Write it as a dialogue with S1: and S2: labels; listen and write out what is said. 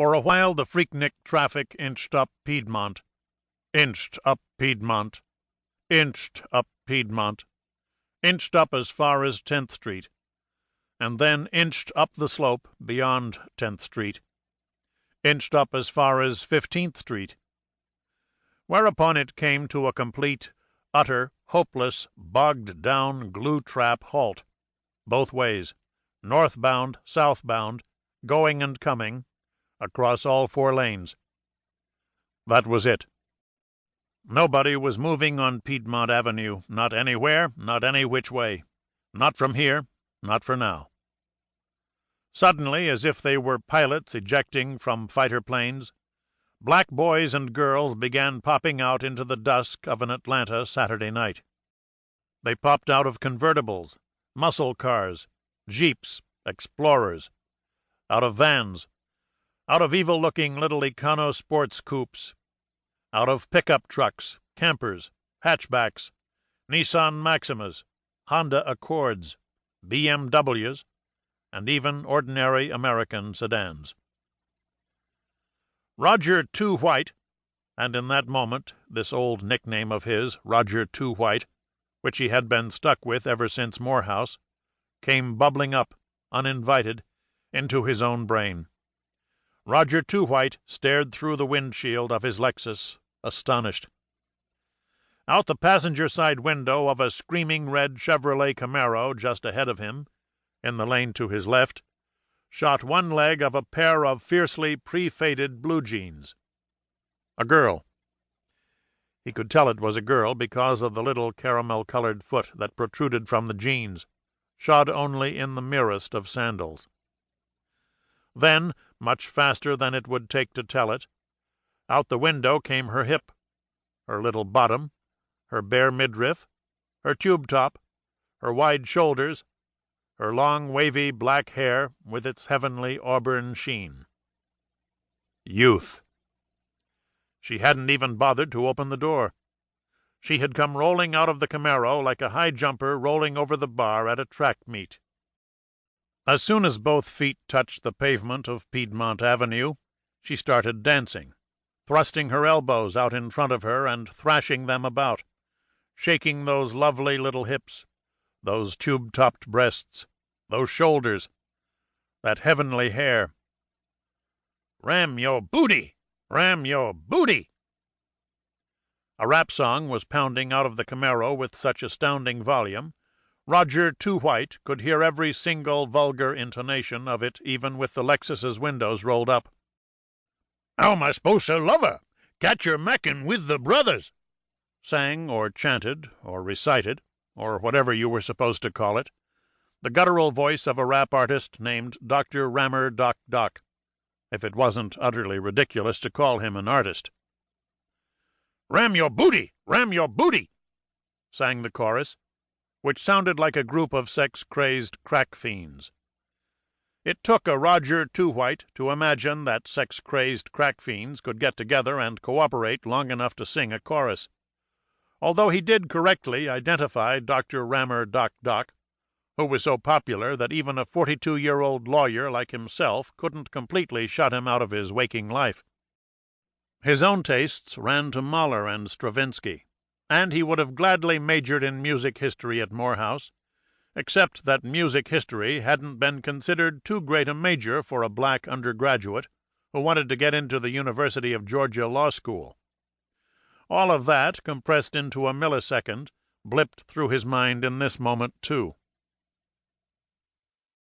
S1: For a while the freaknik traffic inched up Piedmont, inched up Piedmont, inched up Piedmont, inched up as far as 10th Street, and then inched up the slope beyond 10th Street, inched up as far as 15th Street, whereupon it came to a complete, utter, hopeless, bogged-down glue-trap halt, both ways, northbound, southbound, going and coming, across all 4 lanes. That was it. Nobody was moving on Piedmont Avenue, not anywhere, not any which way. Not from here, not for now. Suddenly, as if they were pilots ejecting from fighter planes, black boys and girls began popping out into the dusk of an Atlanta Saturday night. They popped out of convertibles, muscle cars, jeeps, explorers, out of vans, out of evil-looking little Econo sports coupes, out of pickup trucks, campers, hatchbacks, Nissan Maximas, Honda Accords, BMWs, and even ordinary American sedans. Roger Too White, and in that moment this old nickname of his, Roger Too White, which he had been stuck with ever since Morehouse, came bubbling up, uninvited, into his own brain. Roger Too White stared through the windshield of his Lexus, astonished. Out the passenger-side window of a screaming red Chevrolet Camaro just ahead of him, in the lane to his left, shot one leg of a pair of fiercely pre-faded blue jeans. A girl. He could tell it was a girl because of the little caramel-colored foot that protruded from the jeans, shod only in the merest of sandals. Then, much faster than it would take to tell it, out the window came her hip, her little bottom, her bare midriff, her tube top, her wide shoulders, her long wavy black hair with its heavenly auburn sheen. Youth. She hadn't even bothered to open the door. She had come rolling out of the Camaro like a high jumper rolling over the bar at a track meet. As soon as both feet touched the pavement of Piedmont Avenue, she started dancing, thrusting her elbows out in front of her and thrashing them about, shaking those lovely little hips, those tube-topped breasts, those shoulders, that heavenly hair. "Ram your booty! Ram your booty!" A rap song was pounding out of the Camaro with such astounding volume, Roger Too White could hear every single vulgar intonation of it even with the Lexus's windows rolled up. "How am I supposed to love her? Catch her mackin' with the brothers," sang or chanted or recited, or whatever you were supposed to call it, the guttural voice of a rap artist named Dr. Rammer Doc Doc, if it wasn't utterly ridiculous to call him an artist. "Ram your booty! Ram your booty!" sang the chorus, which sounded like a group of sex-crazed crack fiends. It took a Roger Too White to imagine that sex-crazed crack fiends could get together and cooperate long enough to sing a chorus, although he did correctly identify Dr. Rammer Doc Doc, who was so popular that even a 42-year-old lawyer like himself couldn't completely shut him out of his waking life. His own tastes ran to Mahler and Stravinsky, and he would have gladly majored in music history at Morehouse, except that music history hadn't been considered too great a major for a black undergraduate who wanted to get into the University of Georgia Law School. All of that, compressed into a millisecond, blipped through his mind in this moment, too.